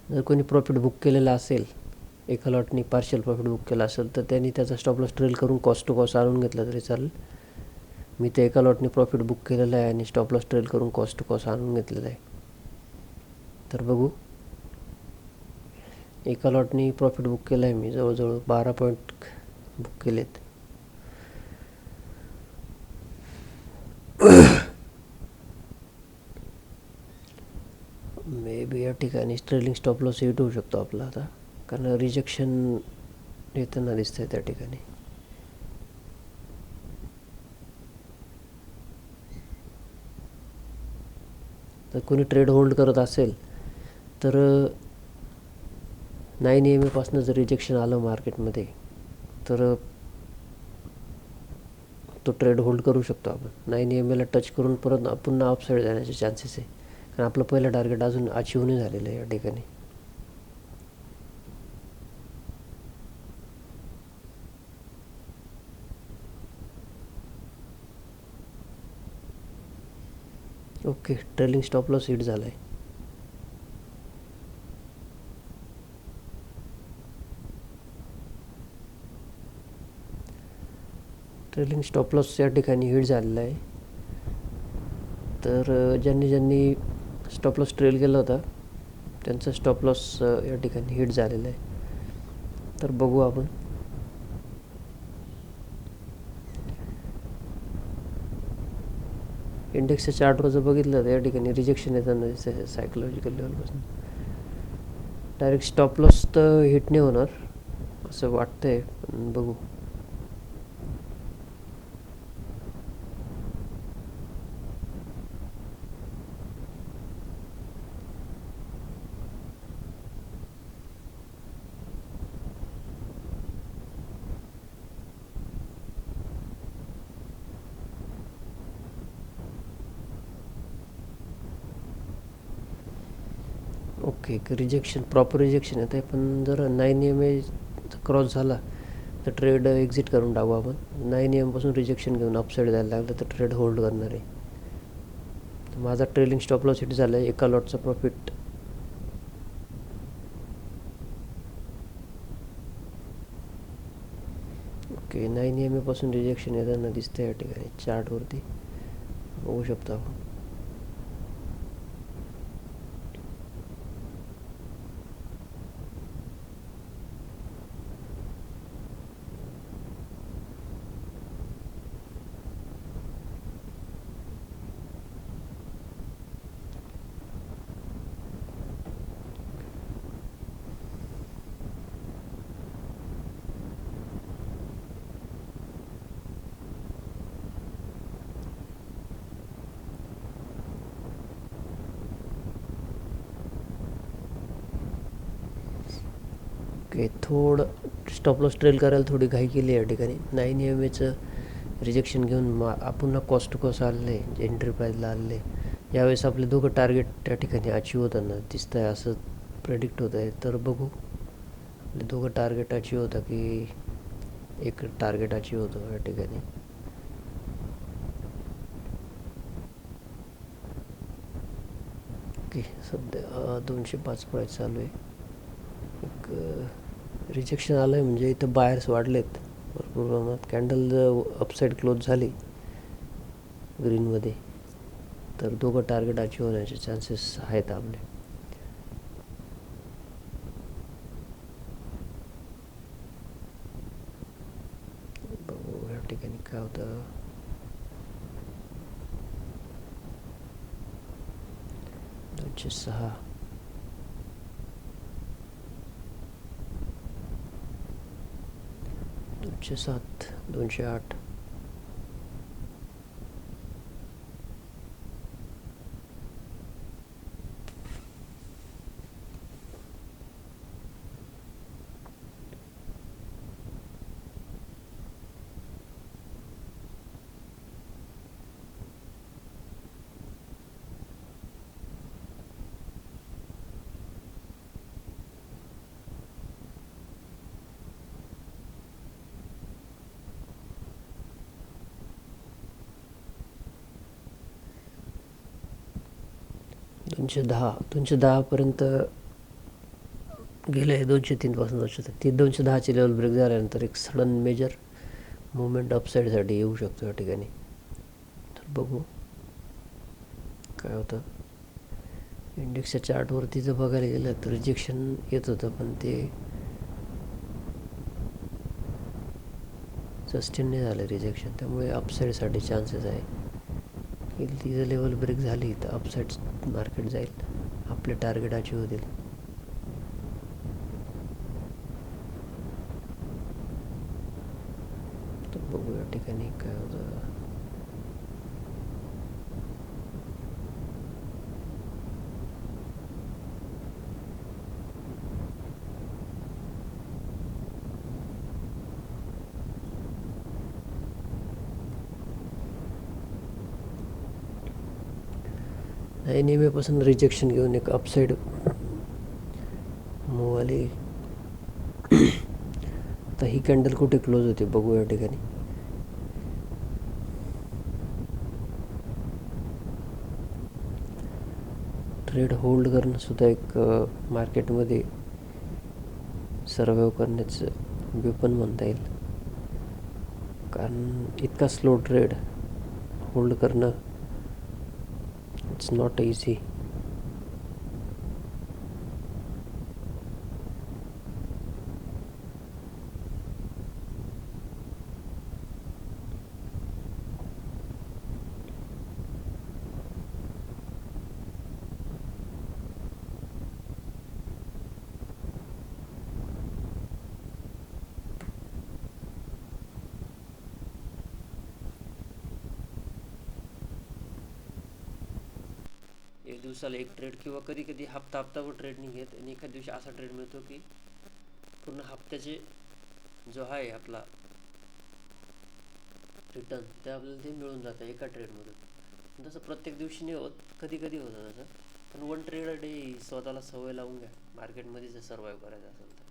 जर कोणी प्रॉफिट बुक केलेला असेल, एका लॉटनी पार्शियल प्रॉफिट बुक केला असेल, तर त्यांनी त्याचा स्टॉप लॉस ट्रेल करून कॉस्ट टू कॉस्ट आणून घेतला तरी चालेल. मी ते एका लॉटनी प्रॉफिट बुक केलेलं आहे आणि स्टॉप लॉस ट्रेल करून कॉस्ट टू कॉस्ट आणून घेतलेलं आहे. तर बघू, एका लॉटनी प्रॉफिट बुक केलं आहे मी, जवळजवळ 12 पॉईंट बुक केलेत. मे बी या ठिकाणी ट्रेलिंग स्टॉप लॉस हिट होऊ शकतो आपला आता, कारण रिजेक्शन येताना दिसतंय त्या ठिकाणी. तर कोणी ट्रेड होल्ड करत असेल तर 9 EMA पासून जर रिजेक्शन आलं मार्केटमध्ये तर तो ट्रेड होल्ड करू शकतो आपण. 9 EMA ला टच करून परत पुन्हा अपसाईड जाण्याचे चान्सेस आहे, कारण आपलं पहिलं टार्गेट अजून अचीव नाही झालेलं आहे या ठिकाणी. Okay, trailing stop loss hit झाला आहे. ट्रेलिंग स्टॉप लॉस या ठिकाणी हिट झालेला आहे. तर ज्यांनी स्टॉप लॉस ट्रेल केला होता त्यांचा स्टॉप लॉस या ठिकाणी हिट झालेला आहे. तर बघू आपण. इंडेक्सच्या चार्टवर जर बघितलं तर या ठिकाणी रिजेक्शन येताना दिसतं सायकोलॉजिकल लेवलपासून. डायरेक्ट स्टॉप लॉस तर हिट नाही होणार असं वाटतंय, पण बघू. ओके, रिजेक्शन, प्रॉपर रिजेक्शन येत आहे, पण जर 9 EMA क्रॉस झाला तर ट्रेड एक्झिट करून टाकू आपण. 9 EMA पासून रिजेक्शन घेऊन अपसाईड जायला लागलं तर ट्रेड होल्ड करणार आहे. तर माझा ट्रेलिंग स्टॉप लॉस हिट झाला आहे. एका लॉटचा प्रॉफिट ओके. 9 EMA पासून रिजेक्शन येताना दिसतं या ठिकाणी चार्टवरती, बघू शकतो आपण. ओके, थोडं स्टॉप लॉस ट्रेल करायला थोडी घाई केली या ठिकाणी. 9 EMAचं रिजेक्शन घेऊन पुन्हा कॉस्ट टू कॉस्ट आलेलं आहे, एंट्री प्राईजला आलेलं आहे. यावेळेस आपले दोघं टार्गेट त्या ठिकाणी अचीव होताना दिसतं आहे असं प्रेडिक्ट होत आहे. तर बघू, आपले दोघं टार्गेट अचीव होतं की एक टार्गेट अचीव होतं या ठिकाणी. ओके, सध्या 205 प्राईस चालू आहे. एक रिजेक्शन आलं आहे म्हणजे इथं बायर्स वाढलेत भरपूर प्रमाणात. कॅन्डल जर अपसाईड क्लोज झाली ग्रीनमध्ये तर दोघं टार्गेट अचीव होण्याचे चान्सेस आहेत आपले. बघू या ठिकाणी काय होतं. 206, 207, 208, 210, 210पर्यंत गेलं आहे. 203 पासून 210ची लेवल ब्रेक झाल्यानंतर एक सडन मेजर मुवमेंट अपसाईडसाठी येऊ शकतो या ठिकाणी. तर बघू काय होतं. इंडेक्सच्या चार्टवरती जर बघायला गेलं तर रिजेक्शन येत होतं पण ते सस्टेन नाही झालं रिजेक्शन. त्यामुळे अपसाईडसाठी चान्सेस आहे की ती जर लेवल ब्रेक झाली तर अपसाईड मार्केट जाईल, आपले टार्गेट अचीव होतील. तर बघू या ठिकाणी काय होतं. NMA रिजेक्शन घेऊन एक अपसाईड मूव आली. आता ही कॅन्डल कुठे क्लोज होते बघू या ठिकाणी. ट्रेड होल्ड करणं सुद्धा एक मार्केटमध्ये सर्वाइव्ह करण्याचं वेपन म्हणता येईल. कारण इतका स्लो ट्रेड होल्ड करणं इट्स नॉट इझी. एक दिवसाला एक ट्रेड किंवा कधी कधी हप्ताभर ट्रेड नाही घेत आणि एखाद्या दिवशी असा ट्रेड मिळतो की पूर्ण हप्त्याचे जो आहे आपला रिटर्न ते आपल्याला ते मिळून जातं एका ट्रेडमधून. तसं प्रत्येक दिवशी नाही होत, कधी कधी होतं तसं. पण 1 ट्रेड अ डे स्वतःला सवय लावून घ्या मार्केटमध्ये जर सर्वाईव्ह करायचं असेल तर.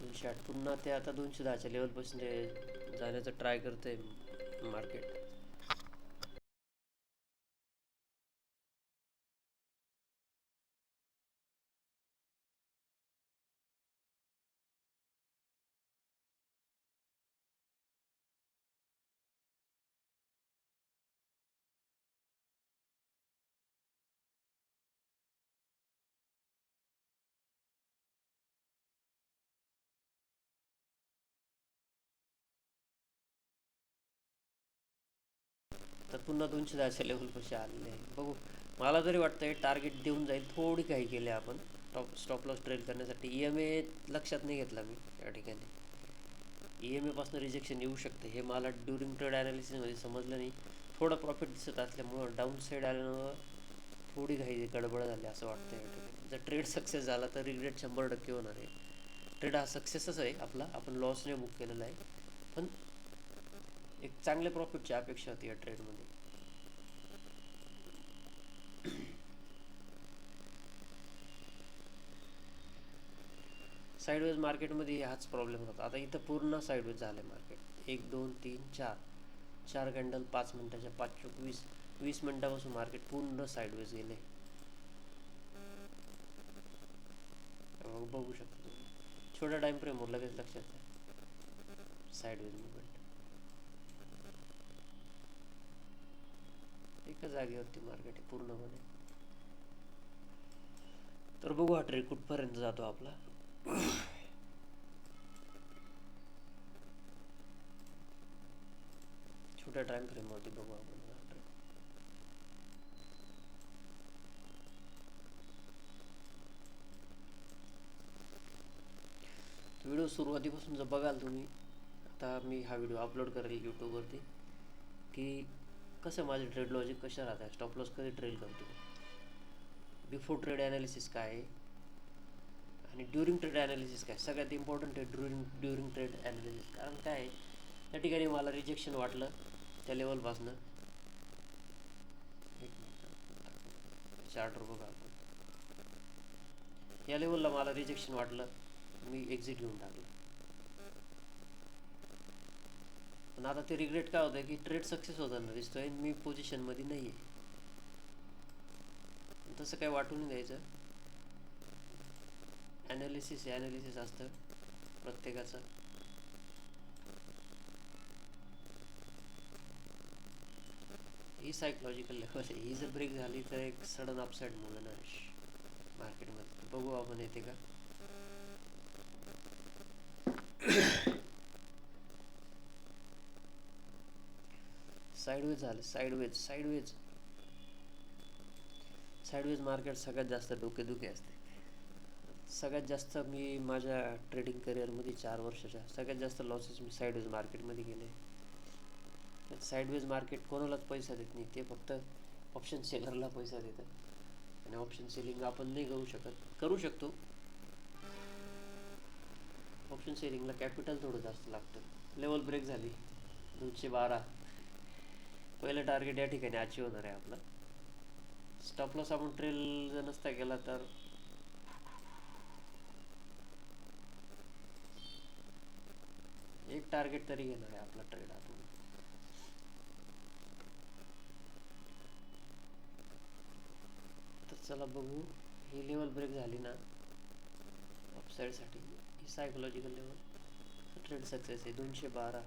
208 पुन्हा ते आता 210च्या लेवलपासून ते जाण्याचं ट्राय करतंय मार्केट. तर पुन्हा 210च्या लेवलपाशी आलेले आहे. बघू, मला तरी वाटतंय टार्गेट देऊन जाईल. थोडी काही केले आपण स्टॉप लॉस ट्रेड करण्यासाठी. EMA लक्षात नाही घेतला मी या ठिकाणी. EMA पासून रिजेक्शन येऊ शकते हे मला ड्युरिंग ट्रेड ॲनालिसिसमध्ये समजलं नाही. थोडं प्रॉफिट दिसत असल्यामुळं डाऊन साईड आल्यामुळं थोडी काही गडबड झाली असं वाटतं या ठिकाणी. जर ट्रेड सक्सेस झाला तर रिग्रेट 100% होणार आहे. ट्रेड हा सक्सेसच आहे आपला, आपण लॉसने बुक केलेला आहे. पण एक चांगल्या प्रॉफिटची अपेक्षा होती या ट्रेडमध्ये. साईडवेज मार्केटमध्ये हाच प्रॉब्लेम होता. आता इथं पूर्ण साईडवेज झालं आहे मार्केट. 1 2 3 4 4 कॅन्डल 5 मिनटाच्या, 5 चोक 20, 20 मिनटापासून मार्केट पूर्ण साईडवेज गेले. बघू शकतो तुम्ही छोट्या टाइम फ्रेमवर लगेच लक्षात आहे साईडवेज मुवमेंट एका जागेवरती मार्केट आहे पूर्णपणे. तर बघू हा ट्रेड कुठपर्यंत जातो आपला. छोट्या टाइम फ्रेमवरती बघू आपण व्हिडिओ सुरुवातीपासून जर बघाल तुम्ही, आता मी हा व्हिडिओ अपलोड करेल यूट्यूबवरती की कसं माझे ट्रेड लॉजिक कशा राहत आहे, स्टॉप लॉस कधी ट्रेड करतो, बिफोर ट्रेड ॲनालिसिस काय आहे आणि ड्युरिंग ट्रेड ॲनालिसिस काय. सगळ्यात इम्पॉर्टंट आहे ड्युरिंग ट्रेड ॲनालिसिस. कारण काय आहे त्या ठिकाणी मला रिजेक्शन वाटलं त्या लेवलपासनं, एक मिनिट चार्टवर बघा आपण, या लेवलला मला रिजेक्शन वाटलं मी एक्झिट घेऊन टाकलं. पण आता ते रिग्रेट काय होतं की ट्रेड सक्सेस होताना दिसतोय मी पोझिशनमध्ये नाही आहे. तसं काय वाटून द्यायचं. ॲनालिसिस असतं प्रत्येकाचं. ही सायकोलॉजिकल लेवल आहे. ही जर ब्रेक झाली तर एक सडन अपसाईड मूव्ह ना मार्केटमध्ये. बघू आपण येते का. साईडवेज झालं. साईडवेज मार्केट सगळ्यात जास्त डोकेदुखी असते. सगळ्यात जास्त मी माझ्या ट्रेडिंग करिअरमध्ये 4 वर्षाच्या सगळ्यात जास्त लॉसेस मी साईडवेज मार्केटमध्ये गेले. साईडवेज मार्केट कोणालाच पैसा देत नाही, ते फक्त ऑप्शन सेलरला पैसा देतं. आणि ऑप्शन सेलिंग आपण नाही करू शकतो. ऑप्शन सेलिंगला कॅपिटल थोडं जास्त लागतं. लेवल ब्रेक झाली 212, पहिलं टार्गेट या ठिकाणी अचीव होणार आहे आपलं. स्टॉप लॉस आपण ट्रेल जर नसता केला तर एक टार्गेट तरी घेणार आहे आपला ट्रेड आपण. तर चला बघू. ही लेवल ब्रेक झाली ना अपसाईडसाठी, ही सायकोलॉजिकल लेवल ट्रेड सक्सेस आहे 212.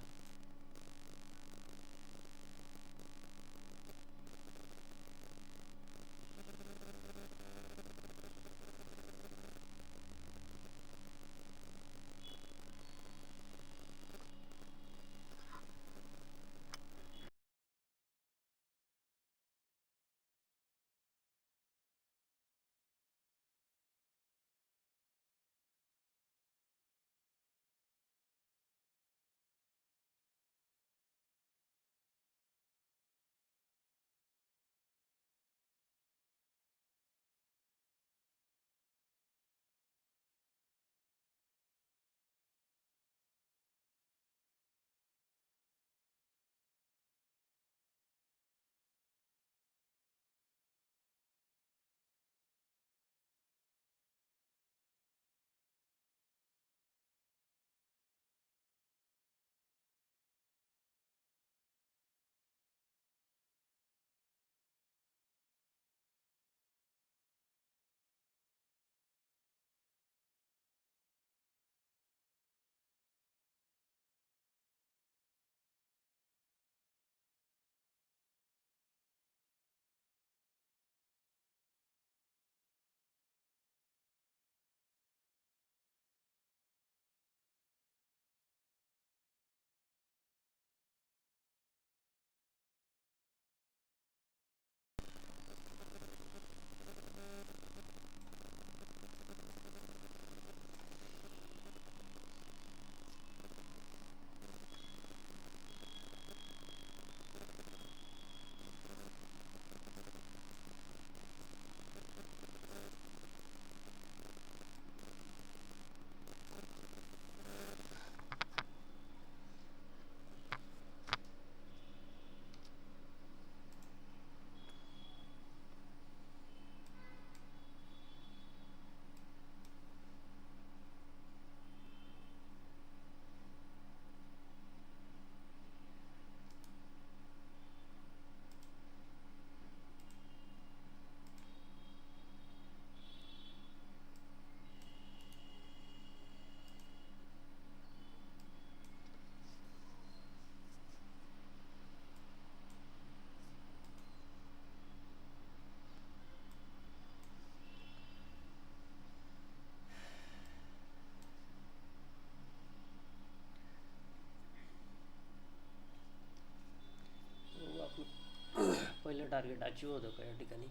टार्गेट अचीव होतं का या ठिकाणी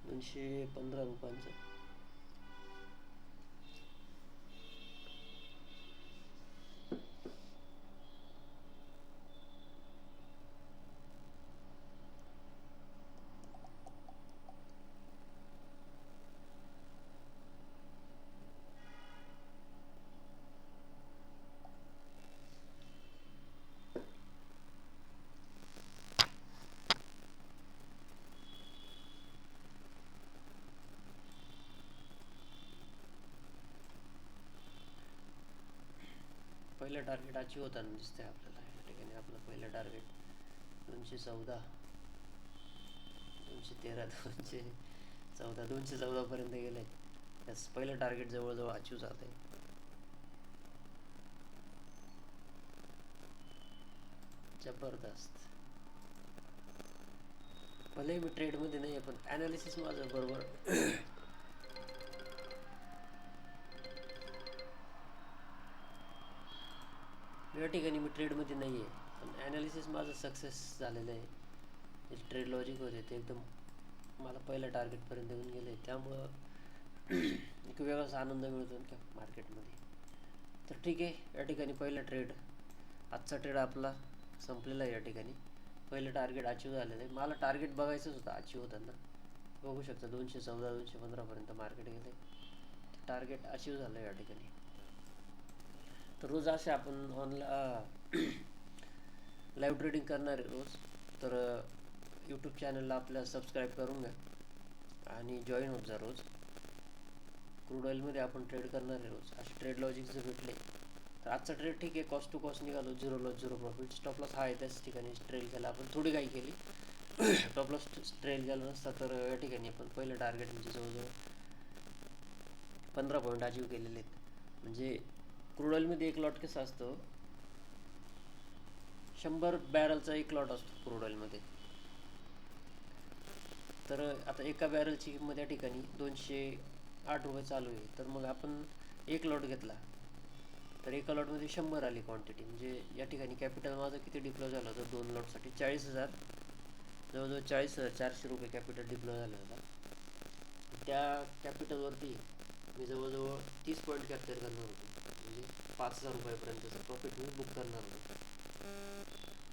215 रुपयांचं. पहिलं टार्गेट अचीव होताना दिसतंय आपल्याला या ठिकाणी. आपलं पहिलं टार्गेट 214, 213, 214, 214 पर्यंत गेलंय. त्यास पहिलं टार्गेट जवळजवळ अचीव झालं आहे. जबरदस्त. भले मी ट्रेडमध्ये नाही आहे पण ॲनालिसिस माझं बरोबर. या ठिकाणी मी ट्रेडमध्ये नाही आहे पण ॲनालिसिस माझं सक्सेस झालेलं आहे. जे ट्रेड लॉजिक होते ते एकदम मला पहिल्या टार्गेटपर्यंत येऊन गेले. त्यामुळं एक वेगळाच आनंद मिळतो ना मार्केटमध्ये. तर ठीक आहे, या ठिकाणी पहिला ट्रेड, आजचा ट्रेड आपला संपलेला आहे. या ठिकाणी पहिलं टार्गेट अचीव झालेलं आहे. मला टार्गेट बघायचंच होतं अचीव होताना. बघू शकता 214, 215पर्यंत मार्केट गेलं आहे. टार्गेट अचीव झालं या ठिकाणी. तर रोज असे आपण लाईव्ह ट्रेडिंग करणार आहे रोज. तर यूट्यूब चॅनलला आपल्या सबस्क्राईब करून घ्या आणि जॉईन होत जा रोज. क्रूड ऑइलमध्ये आपण ट्रेड करणार आहे रोज. असे ट्रेड लॉजिक जर भेटले तर आजचा ट्रेड ठीक आहे, कॉस्ट टू कॉस्ट निघालो, 0 लॉस 0 प्रॉफिट. स्टॉप लॉस हा आहे त्याच ठिकाणी ट्रेल केला आपण, थोडी काही केली. स्टॉप लॉस ट्रेल केला नसता तर या ठिकाणी आपण पहिलं टार्गेट म्हणजे जवळजवळ 15 पॉईंट अचीव केलेले आहेत. म्हणजे क्रूड ऑइलमध्ये एक लॉट कसा असतो, 100 बॅरलचा एक लॉट असतो क्रूड ऑइलमध्ये. तर आता एका बॅरलची किंमत या ठिकाणी 208 रुपये चालू आहे. तर मग आपण एक लॉट घेतला तर एका लॉटमध्ये 100 आली क्वांटिटी. म्हणजे या ठिकाणी कॅपिटल माझं किती डिप्लॉय झालं होतं 2 लॉटसाठी? 40,000, जवळजवळ 40,400 रुपये कॅपिटल डिप्लॉय झालं होतं. त्या कॅपिटलवरती मी जवळजवळ 30 पॉईंट कॅप्चर करणार होतो. म्हणजे 5,000 रुपयापर्यंतचं प्रॉफिट मी बुक करणार होतो.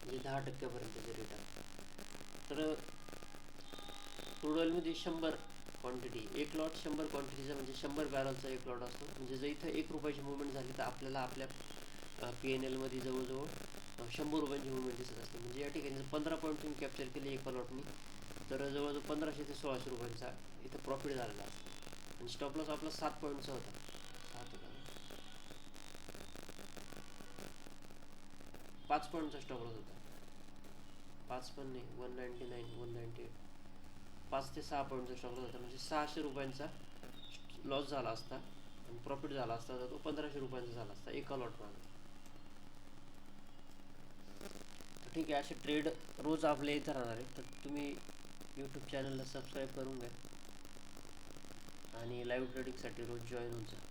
म्हणजे 10% रिटर्न. तर क्रूड ऑइलमध्ये 100 क्वांटिटी, एक लॉट 100 क्वांटिटीचा म्हणजे 100 बॅरलचा एक लॉट असतो. म्हणजे जर इथं 1 रुपयाची मुवमेंट झाली तर आपल्याला आपल्या PNLमध्ये जवळजवळ 100 रुपयांची मुवमेंट दिसत असते. म्हणजे या ठिकाणी जर 15 पॉईंट तुम्ही कॅप्चर केले एका लॉटनी तर जवळजवळ 1500 ते 1600 रुपयांचा इथं प्रॉफिट झालेला असतो. आणि स्टॉप लॉस आपला 7 पॉईंटचा होता. 5 पॉईंटचा स्टॉप लॉस होता. 5 पण नाही, 199, 198, 5 ते 6 पॉईंटचा स्टॉप लॉस होता. म्हणजे 600 रुपयांचा लॉस झाला असता आणि प्रॉफिट झाला असता तर तो 1500 रुपयांचा झाला असता एका लॉटमध्ये. ठीक आहे, असे ट्रेड रोज आपल्या इथं राहणार आहे. तर तुम्ही यूट्यूब चॅनलला सबस्क्राईब करून घ्या आणि लाईव्ह ट्रेडिंगसाठी रोज जॉईन होऊन जा.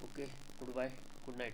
Okay, good bye, good night.